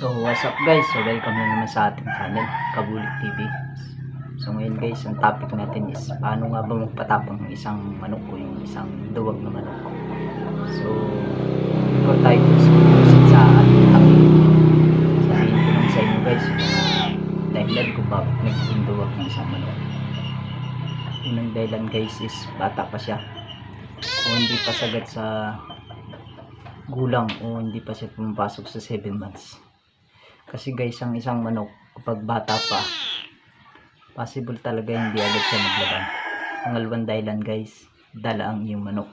So what's up guys, so welcome na naman sa ating channel Kabulik TV. So ngayon guys, ang topic natin is paano nga ba magpatapang ng isang manok o yung isang duwag na manok. So before tayo proceed sa ating topic, sabihin ko lang sa inyo guys yung mga dahilan kung bakit nagiging duwag ng isang manok. Unang dahilan guys is bata pa siya o hindi pa sagad sa gulang o hindi pa siya pumapasok sa 7 months. Kasi guys, ang isang manok kapag bata pa, possible talaga hindi agad siya maglaban. Pangalawang dahilan guys, dala ang iyong manok.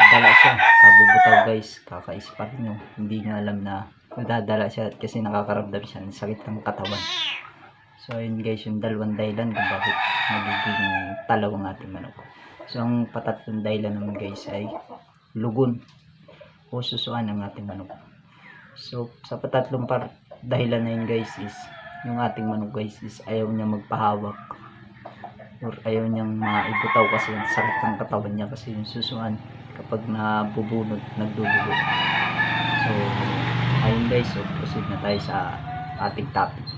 Dala siya, kabubutaw guys, kakaispar nyo. Hindi nyo alam na nadadala siya kasi nakakaramdam siya ng sakit ng katawan. So ayun guys, yung dalawang dahilan kung bakit nagiging talaw ang ating manok. So ang patatlong dahilan naman guys ay lugon o susuan ng ating manok. So sa patatlong dahilan na yun guys is yung ating manok guys is ayaw niya magpahawak or ayaw niyang maibutaw kasi yung sakit ng katawan niya kasi yung susuan kapag nabubunod, nagdudugo. So ayun guys, so proceed na tayo sa ating topic.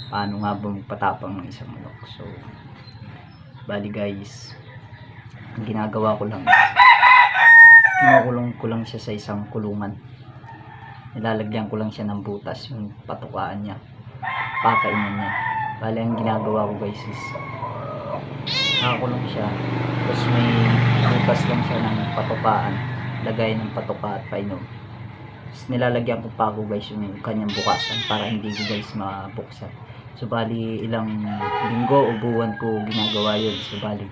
Paano nga ba magpatapang ng isang manok? So bali guys, ang ginagawa ko lang is kinukulong ko lang siya sa isang kulungan. Nilalagyan ko lang siya ng butas, yung patukaan niya, pakainan niya. Bali ang ginagawa ko guys is nakakulong siya, tapos may butas lang siya ng patukaan, lagay ng patuka at painom. Tapos nilalagyan ko pa ako guys yung kanyang bukasan para hindi ko guys mabuksan. So bali ilang linggo o buwan ko ginagawa yun. So bali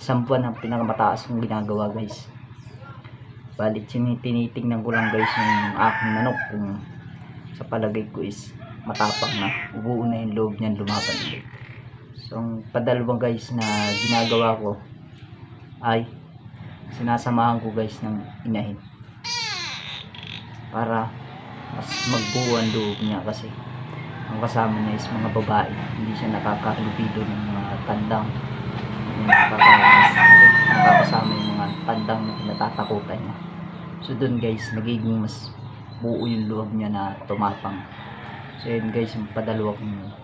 1 buwan ang pinakamataas kong ginagawa guys. Bali tinitingnan ko lang guys yung aking manok kung sa palagay ko is matapang na, ubuo na yung loob niyan lumaban ulit. So ang padalawang guys na ginagawa ko ay sinasamahan ko guys ng inahin para mas magbuo ang loob niya kasi ang kasama niya is mga babae, hindi siya nakakalubido ng mga tandang, nakakasama yung mga tandang na natatakutan niya. So dun guys, nagiging mas buo yung loob niya na tumapang. So yun guys, yung padalawang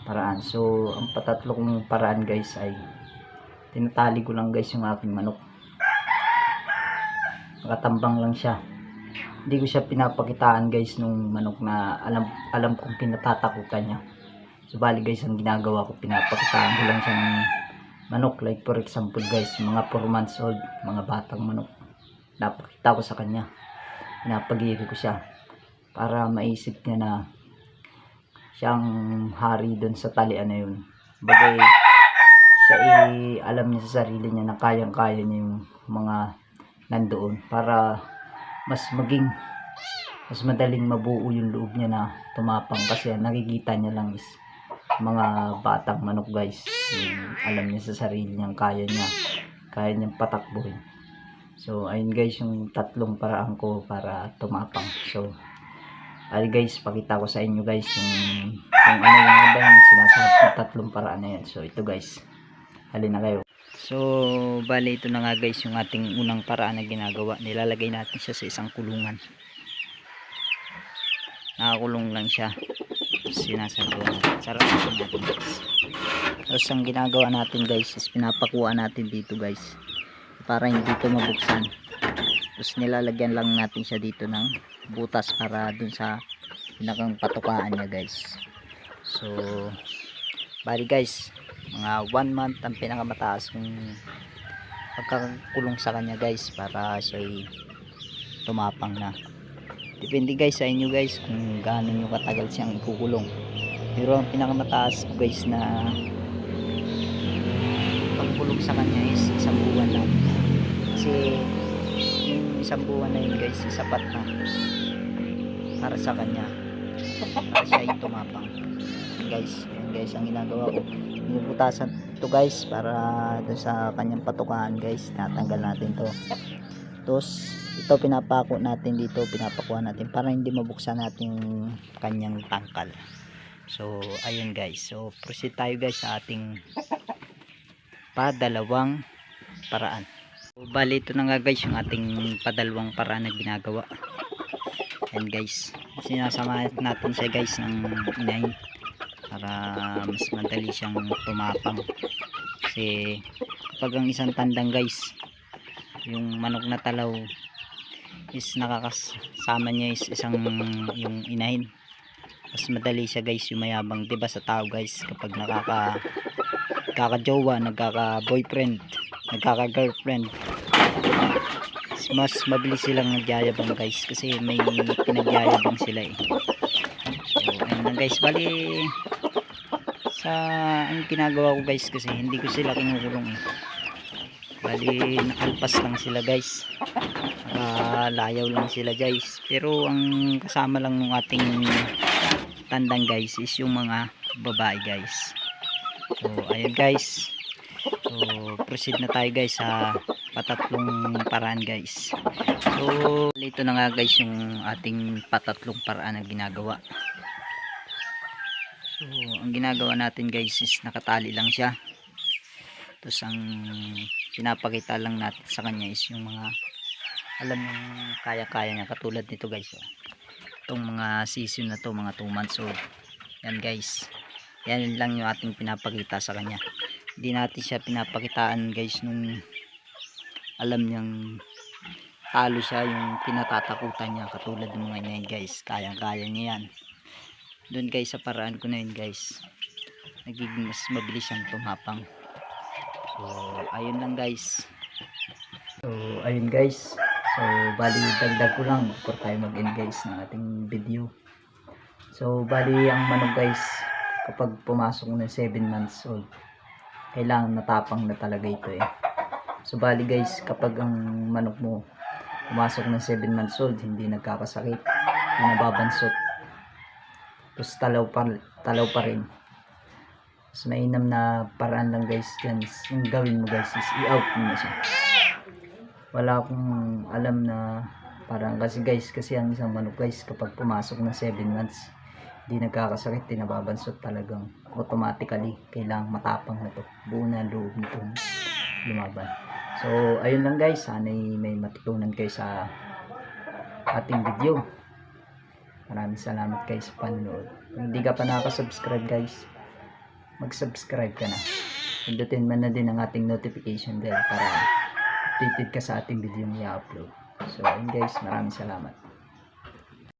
paraan. So ang patatlo kong paraan guys ay tinatali ko lang guys yung aking manok. Nakatambang lang siya. Hindi ko siya pinapakitaan guys nung manok na alam kong kinatatakutan niya. So bali guys, ang ginagawa ko, pinapakitaan ko lang siya ng manok, like for example guys, mga 4 months old, mga batang manok, napakita ko sa kanya, pinapagiri ko siya para maisip niya na siyang hari doon sa talian na yun. Bagay siya alam niya sa sarili niya na kayang-kaya niya yung mga nandoon para mas madaling mabuo yung loob niya na tumapang kasi nakikita niya lang is mga batang manok guys. Alam niya sa sarili niyang kaya niyang patakbuhin. So ayun guys, yung tatlong paraan ko para tumapang. So ay guys, pakita ko sa inyo guys yung ano yung ba yung sinasabi ng tatlong paraan na yan. So ito guys, halina kayo. So bali ito na nga guys yung ating unang paraan na ginagawa. Nilalagay natin siya sa isang kulungan. Nakakulong lang siya, sinasaguan. Sarap ito natin guys. Tapos ang ginagawa natin guys is pinapakuha natin dito guys para hindi ito mabuksan. Tapos nilalagyan lang natin siya dito ng butas para dun sa pinakang patukaan niya guys. So bali guys, mga 1 month ang pinakamataas kung pagkakulong sa kanya guys para siya tumapang na. Depende guys sa inyo guys kung gaano nyo katagal siyang ikukulong. Pero ang pinakamataas ko guys na pagkulong sa kanya is 1 buwan lang. Kasi yung 1 buwan na yun guys, sapat na para sa kanya, para siya ay tumapang guys. Yan guys ang ginagawa ko, binubutasan ito guys para dun sa kanyang patukaan guys. Natanggal natin to, tapos ito pinapako natin dito, pinapakuha natin para hindi mabuksan natin yung kanyang tangkal. So ayun guys, so proceed tayo guys sa ating padalawang paraan. So bali ito na nga guys yung ating padalawang paraan na ginagawa. And guys, sinasama natin siya guys ng inahin para mas madali siyang tumapang. Kasi kapag ang isang tandang guys, yung manok na talaw is nakakasama niya is isang yung inahin, mas madali siya guys yumayabang, diba sa tao guys, kapag nagkaka-jowa, nagkaka-boyfriend, nagkaka-girlfriend, mas mabilis silang nagyayabang guys kasi may pinagyayabang sila eh. So ayun lang guys, bali sa ang ginagawa ko guys, kasi hindi ko sila kinukulong eh, bali nakalpas lang sila guys, layaw lang sila guys. Pero ang kasama lang ng ating tandang guys is yung mga babae guys. So ayun guys, so proceed na tayo guys sa patatlong paraan guys. So ito na nga guys yung ating patatlong paraan na ginagawa. So ang ginagawa natin guys is nakatali lang siya, tapos ang pinapakita lang natin sa kanya is yung mga alam yung kaya-kaya niya, katulad nito guys oh. Itong mga season na to, mga 2 months old, yan guys, yan lang yung ating pinapakita sa kanya. Hindi natin siya pinapakitaan guys nung alam niyang talo siya, yung pinatatakutan niya, katulad ng mga yan guys, kaya-kaya niya yan. Doon guys sa paraan ko na yun guys, nagiging mas mabilis siyang tumapang. So ayun lang guys. So ayun guys, so bali dagdag ko lang before tayo mag-end guys ng ating video. So bali ang manok guys, kapag pumasok na 7 months old, kailangan natapang na talaga ito eh. So bali guys, kapag ang manok mo pumasok ng 7 months old, hindi nagkakasakit, hindi nababansot, tapos talaw pa rin, mas mainam na paraan lang guys dyan, yung gawin mo guys is i-out mo na siya. Wala akong alam na parang, kasi ang isang manok guys kapag pumasok na 7 months hindi nagkakasakit, hindi nababansot, talagang automatically kailangang matapang na to, buo na loob nitong lumaban. So ayun lang guys, sana'y may matutunan kayo sa ating video. Maraming salamat guys sa panonood. Kung hindi ka pa nakaka-subscribe guys, mag-subscribe ka na. Pindutin man na din ang ating notification bell para updated ka sa ating video na i-upload. So ayun guys, maraming salamat.